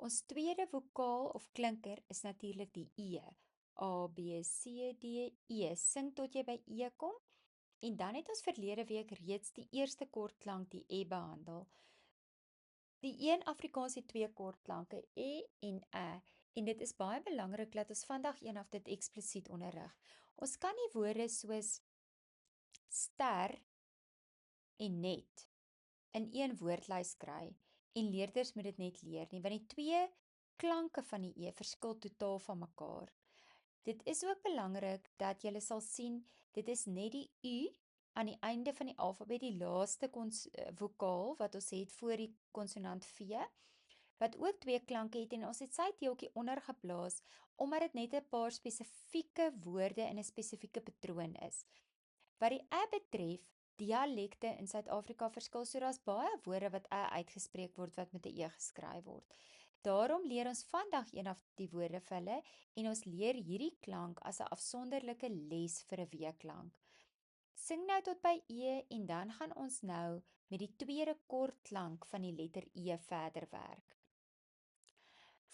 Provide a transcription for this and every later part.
Ons tweede vokaal of klinker is natuurlik die E. A, B, C, D, E. Sing tot jy by E kom. En dan het ons verlede week reeds die eerste kortklank, die E, behandel. Die een Afrikaans het twee kortklanke, E en Ä. En dit is baie belangrik dat ons vandag eendag dit eksplisiet onderrig. Ons kan nie woorde soos ster en net in een woordlys kry en leerders moet dit net leer nie, want die twee klanke van die E verskil totaal van mekaar. Dit is ook belangrik dat jy sal sien, dit is net die U aan die einde van die alfabet, die laaste vokaal wat ons het voor die konsonant V, wat ook twee klanke het en ons het sy teeltjie onder geplaas, omdat dit net 'n paar spesifieke woorde in 'n spesifieke patroon is. Wat die Ä betref, dialekte in Suid-Afrika verskil, so daar's baie woorde wat Ä uitgespreek word wat met 'n E geskryf word. Daarom leer ons vandag eendag die woorde vir hulle en ons leer hierdie klank as 'n afsonderlike les vir 'n weeklank. Sing nou tot by E en dan gaan ons nou met die tweede kortklank van die letter E verder werk.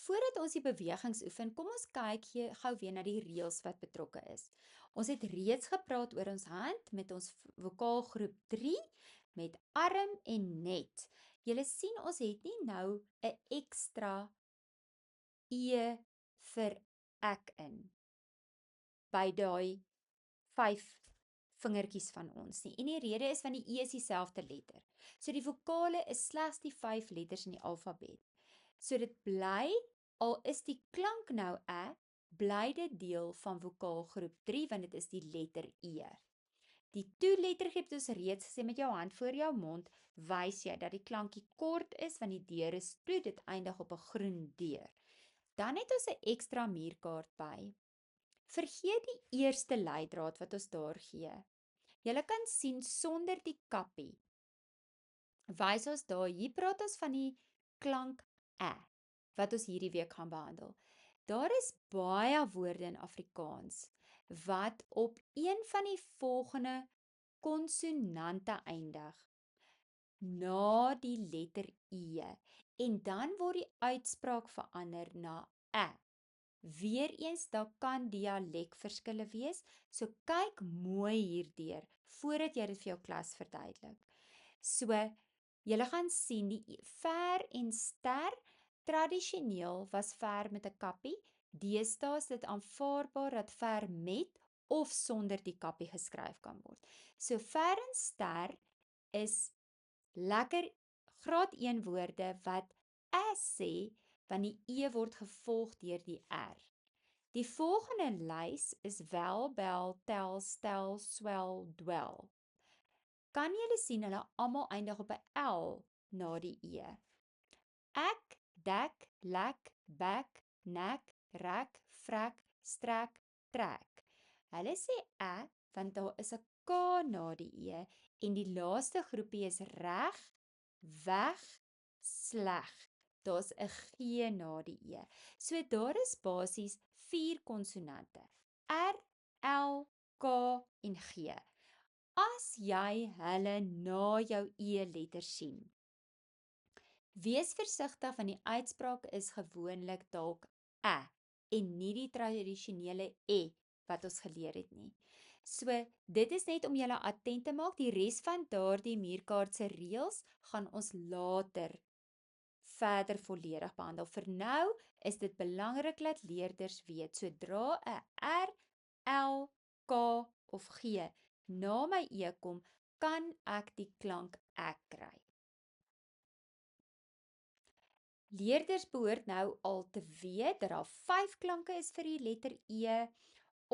Voordat ons die bewegings oefen, kom ons kyk gou weer na die reëls wat betrokke is. Ons het reeds gepraat oor ons hand met ons vokaalgroep 3 met arm en net. Julle sien ons het nie nou 'n ekstra E vir ek in by daai 5 vingertjies van ons nie. En die rede is want die E is dieselfde letter. So die vokale is slegs die 5 letters in die alfabet. So dit bly, al is die klank nou Ä, bly dit deel van vokaalgroep 3 want dit is die letter E. Die toelettergreep het ons reeds gesê met jou hand voor jou mond, wys jy dat die klankie kort is want die deur is toe, dit eindig op 'n groen deur. Dan het ons 'n ekstra muurkaart by. Vergeet die eerste leidraad wat ons daar gee. Julle kan sien sonder die kappie. Wys ons daar, hier praat ons van die klank Ä, wat ons hierdie week gaan behandel. Daar is baie woorde in Afrikaans wat op een van die volgende konsonante eindig na die letter E en dan word die uitspraak verander na Ä. Weereens, daar kan dialekverskille wees, so kyk mooi hierdeur voordat jy dit vir jou klas verduidelik. So, julle gaan sien die ver en ster, tradisioneel was ver met 'n kappie, deesdae is dit aanvaarbaar dat ver met of sonder die kappie geskryf kan word. So ver en ster is lekker graad 1 woorde wat sê, want die E word gevolg deur die R. Die volgende lys is wel, bel, tel, stel, swel, dwel. Kan julle sien hulle almal eindig op 'n L na die E? Ek, dek, lek, bek, nek, rek, vrek, strek, trek. Hulle sê want daar is 'n K na die E en die laaste groepie is reg, weg, sleg. Daar's 'n G na die E. So daar is basies 4 konsonante. R, L, K en G. As jy hulle na jou E-letter sien, wees versigtig want die uitspraak is gewoonlik dalk Ä en nie die tradisionele E wat ons geleer het nie. So, dit is net om julle attent te maak, die res van daardie muurkaart se reëls gaan ons later verder volledig behandel. Vir nou is dit belangrik dat leerders weet, sodra 'n R, L, K of G na my E kom, kan ek die klank ek kry. Leerders behoort nou al te weet dat daar 5 klanke is vir die letter E.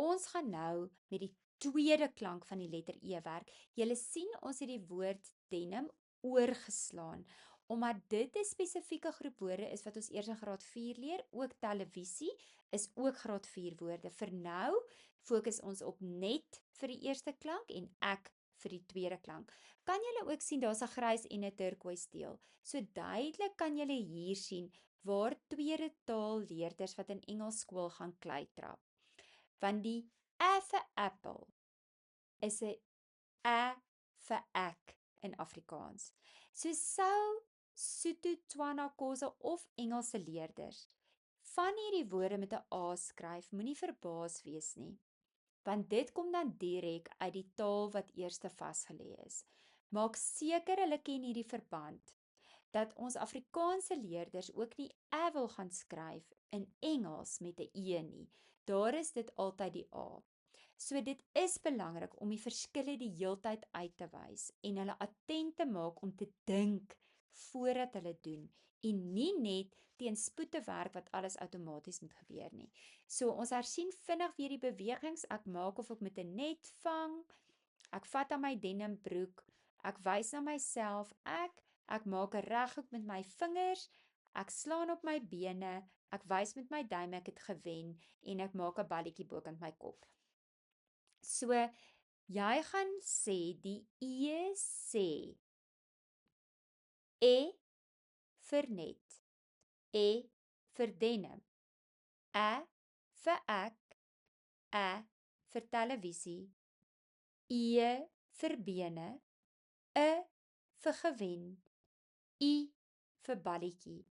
Ons gaan nou met die tweede klank van die letter E werk. Julle sien ons het die woord denim oorgeslaan, omdat dit 'n spesifieke groep woorde is wat ons eers in graad 4 leer, ook televisie is ook graad 4 woorde. Vir nou fokus ons op net vir die eerste klank en ek vir die tweede klank. Kan julle ook sien daar's 'n grys en 'n turkoois deel. So duidelik kan julle hier sien waar tweede taalleerders wat in Engels skool gaan kleitrap. Want die Ä vir apple is 'n Ä vir ek in Afrikaans. So sou Sotho, Tswana, Xhosa of Engelse leerders van hierdie woorde met 'n A skryf, moenie verbaas wees nie, want dit kom dan direk uit die taal wat eerste vasgelê is. Maak seker hulle ken hierdie verband, dat ons Afrikaanse leerders ook nie wil gaan skryf in Engels met 'n E nie. Daar is dit altyd die A. So dit is belangrik om die verskille die heeltyd uit te wys en hulle attent te maak om te dink voordat hulle doen en nie net teen spoed te werk wat alles outomaties moet gebeur nie. So ons hersien vinnig weer die bewegings. Ek maak of ek met 'n net vang. Ek vat aan my denimbroek. Ek wys na myself. Ek maak 'n reghoek met my vingers. Ek slaan op my bene. Ek wys met my duim ek het gewen en ek maak 'n balletjie bokant my kop. So jy gaan sê die E sê E vir net, E vir denim, vir ek, vir televisie, E vir bene, vir gewen, I vir balletjie.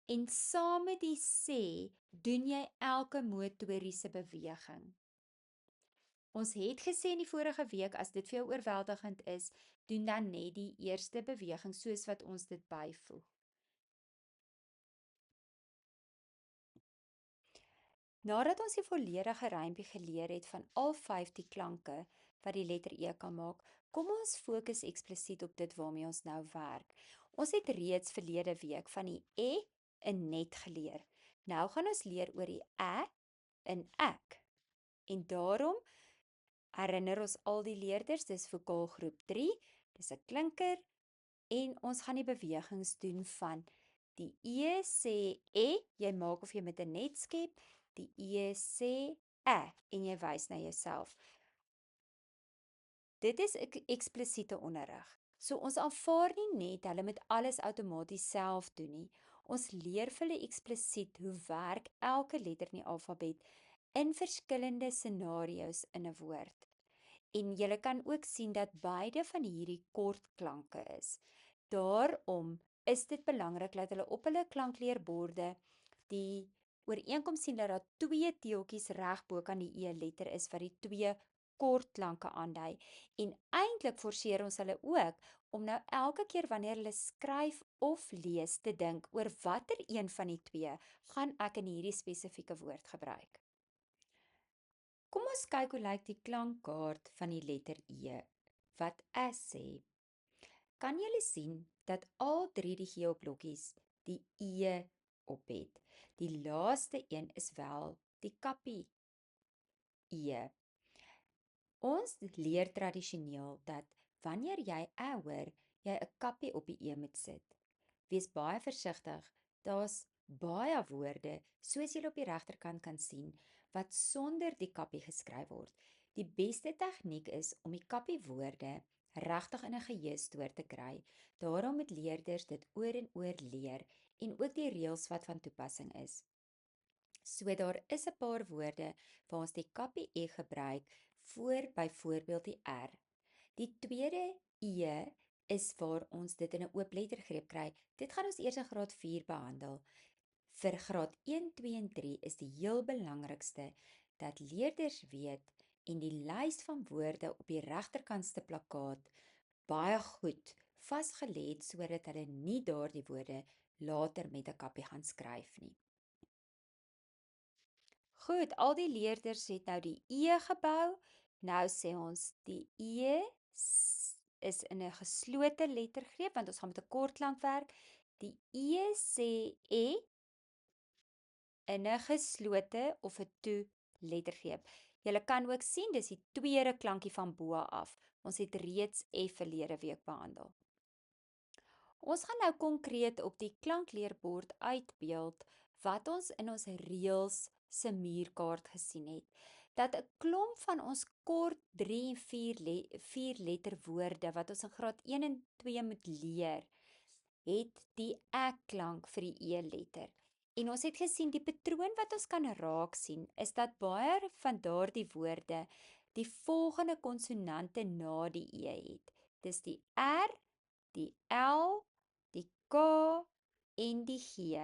En saam met die sê, doen jy elke motoriese beweging. Ons het gesê in die vorige week, as dit vir jou oorweldigend is, doen dan net die eerste beweging soos wat ons dit byvoeg. Nadat ons die volledige rympie geleer het van al 5 die klanke wat die letter E kan maak, kom ons fokus eksplisiet op dit waarmee ons nou werk. Ons het reeds verlede week van die E in net geleer. Nou gaan ons leer oor die in ek. En daarom herinner ons al die leerders, dis vokaal groep 3, dis 'n klinker en ons gaan die bewegings doen van die E sê jy maak of jy met 'n net skep, die E sê en jy wys na jouself. Dit is eksplisiete onderrig. So ons aanvaar nie net hulle moet alles outomaties self doen nie. Ons leer vir hulle eksplisiet hoe werk elke letter in die alfabet in verskillende scenario's in 'n woord. En jy kan ook sien dat beide van hierdie kort klanke is. Daarom is dit belangrik dat hulle op hulle klankleerborde die ooreenkoms sien dat daar 2 teeltjies reg bo kan die E letter is wat die 2 kort klanke aandui. En eintlik forceer ons hulle ook om nou elke keer wanneer hulle skryf of lees te dink oor watter een van die 2 gaan ek in hierdie spesifieke woord gebruik. Kom ons kyk hoe lyk die klankkaart van die letter E wat sê. Kan julle sien dat al 3 die geelblokkies die E op het? Die laaste een is wel die kappie E. Ons leer tradisioneel dat wanneer jy hoor, jy 'n kappie op die E moet sit. Wees baie versigtig. Daar's baie woorde, soos jy op die regterkant kan sien, wat sonder die kappie geskryf word. Die beste tegniek is om die kappie woorde regtig in 'n geheuestoor te kry. Daarom moet leerders dit oor en oor leer en ook die reëls wat van toepassing is. So daar is 'n paar woorde waar ons die kappie E gebruik voor byvoorbeeld die R. Die tweede E is waar ons dit in 'n oop lettergreep kry. Dit gaan ons eers in graad 4 behandel. Vir graad 1, 2 en 3 is die heel belangrikste dat leerders weet en die lys van woorde op die regterkantste plakkaat baie goed vasgelê het sodat hulle nie daardie woorde later met 'n kappie gaan skryf nie. Goed, al die leerders het nou die E gebou. Nou sê ons die E is in 'n geslote lettergreep want ons gaan met 'n kort klank werk. Die E sê in 'n geslote of 'n toe lettergreep. Julle kan ook sien dis die tweede klankie van bo af. Ons het reeds F verlede week behandel. Ons gaan nou konkreet op die klankleerbord uitbeeld wat ons in ons reëls se muurkaart gesien het. Dat 'n klomp van ons kort 3 en 4 letterwoorde wat ons in graad 1 en 2 moet leer, het die klank vir die E letter. En ons het gesien die patroon wat ons kan raak sien is dat baie van daardie woorde die volgende konsonante na die E het. Dis die R, die L, die K en die G.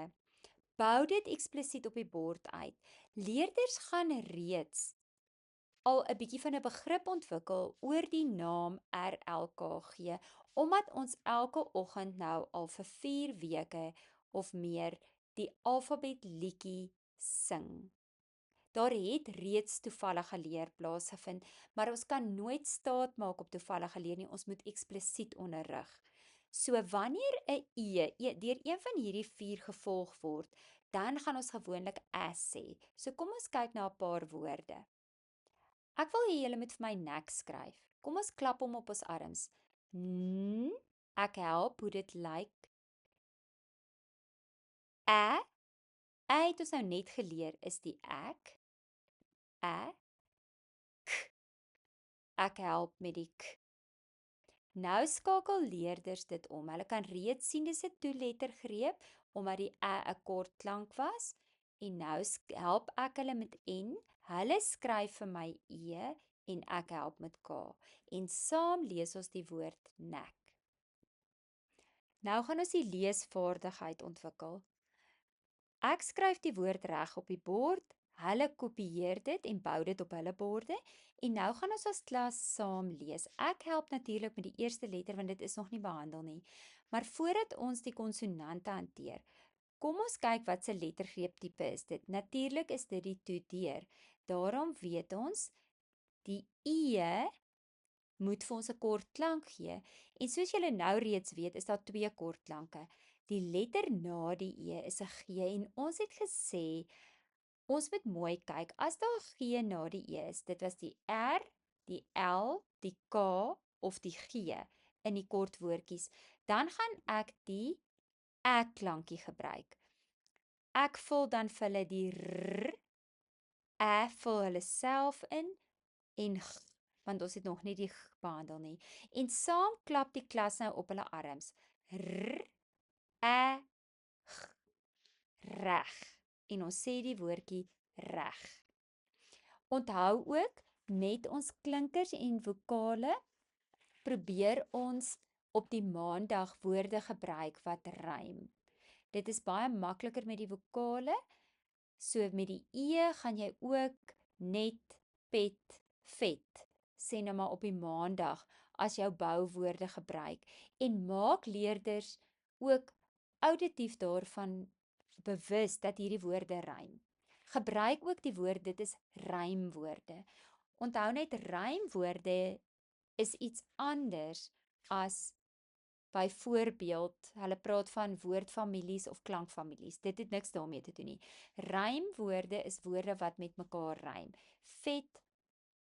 Bou dit eksplisiet op die bord uit. Leerders gaan reeds al 'n bietjie van 'n begrip ontwikkel oor die naam RLKG, omdat ons elke oggend nou al vir 4 weke of meer die alfabet liedjie sing. Daar het reeds toevallige leer plaasgevind, maar ons kan nooit staat maak op toevallige leer nie, ons moet eksplisiet onderrig. So wanneer 'n deur een van hierdie 4 gevolg word, dan gaan ons gewoonlik as sê. So kom ons kyk na 'n paar woorde. Ek wil hê julle moet vir my nek skryf. Kom ons klap hom op ons arms. N, ek help hoe dit lyk. Het ons nou net geleer is die ek. Ek help met die k. Nou skakel leerders dit om. Hulle kan reeds sien dis 'n toelettergreep omdat die 'n kort klank was. En nou help ek hulle met N. Hulle skryf vir my E en ek help met K. En saam lees ons die woord nek. Nou gaan ons die leesvaardigheid ontwikkel. Ek skryf die woord reg op die bord. Hulle kopieer dit en bou dit op hulle borde. En nou gaan ons as klas saam lees. Ek help natuurlik met die eerste letter want dit is nog nie behandel nie. Maar voordat ons die konsonante hanteer, kom ons kyk wat se lettergreeptipe is dit. Natuurlik is dit die toeteer. Daarom weet ons die E moet vir ons 'n kort klank gee. En soos julle nou reeds weet, is daar 2 kort klanke. Die letter na die E is 'n G en ons het gesê ons moet mooi kyk. As daar G na die E is, dit was die R, die L, die K of die G in die kort woordjies, dan gaan ek die ek klankie gebruik. Ek vul dan vir hulle die R, vul hulle self in en G, want ons het nog nie die G behandel nie. En saam klap die klas nou op hulle arms. R, G, reg. En ons sê die woordjie reg. Onthou ook, met ons klinkers en vokale, probeer ons op die maandag woorde gebruik wat rym. Dit is baie makliker met die vokale, so met die E gaan jy ook net, pet, vet, sê nou maar op die maandag, as jou bouwoorde gebruik. En maak leerders ook auditief daarvan bewus dat hierdie woorde rym. Gebruik ook die woord, dit is rymwoorde. Onthou net, rymwoorde is iets anders as byvoorbeeld, hulle praat van woordfamilies of klankfamilies. Dit het niks daarmee te doen nie. Rymwoorde is woorde wat met mekaar rym. Vet,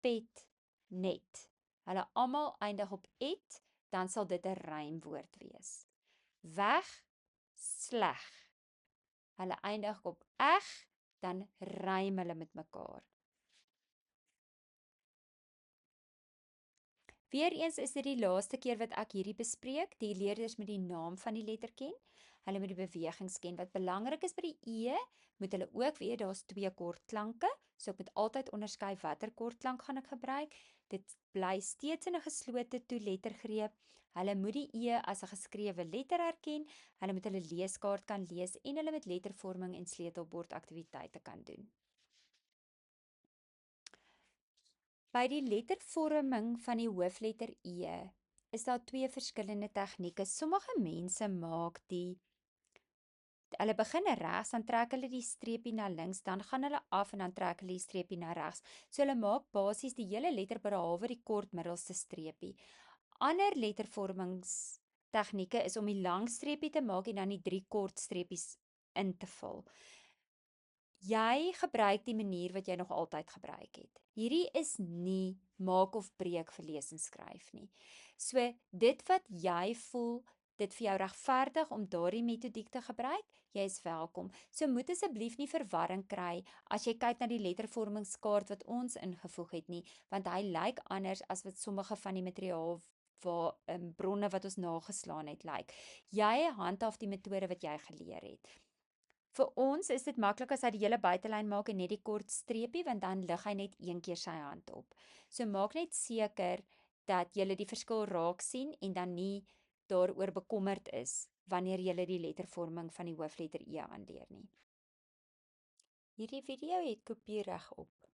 pet, net. Hulle almal eindig op et, dan sal dit 'n rymwoord wees. Weg, sleg. Hulle eindig op eg, dan rym hulle met mekaar. Weereens is dit die laaste keer wat ek hierdie bespreek. Die leerders moet die naam van die letter ken. Hulle moet die bewegings ken. Wat belangrik is by die E, moet hulle ook weet daar's 2 kort klanke. So ek moet altyd onderskei watter kort klank gaan ek gebruik. Dit bly steeds in 'n geslote toelettergreep. Hulle moet die E as 'n geskrewe letter herken. Hulle moet hulle leeskaart kan lees en hulle moet lettervorming en sleutelbordaktiwiteite kan doen. By die lettervorming van die hoofletter E is daar 2 verskillende tegnieke. Sommige mense maak hulle begin regs, dan trek hulle die streepie na links, dan gaan hulle af en dan trek hulle die streepie na regs. So hulle maak basies die hele letter behalwe die kort middelste streepie. Ander lettervormingstegnieke is om die lang streepie te maak en dan die 3 kort streepies in te vul. Jy gebruik die manier wat jy nog altyd gebruik het. Hierdie is nie maak of breek vir lees en skryf nie. So dit wat jy voel, dit vir jou regverdig om daardie metodiek te gebruik, jy is welkom. So moet asseblief nie verwarring kry as jy kyk na die lettervormingskaart wat ons ingevoeg het nie, want hy lyk anders as wat sommige van die materiaal bronne wat ons nageslaan het lyk. Jy handhaaf die metode wat jy geleer het. Vir ons is dit maklik as hy die hele buitelyn maak en net die kort streepie, want dan lig hy net een keer sy hand op. So maak net seker dat jy die verskil raak sien en dan nie daaroor bekommerd is wanneer jy die lettervorming van die hoofletter E aanleer nie. Hierdie video het kopiereg op.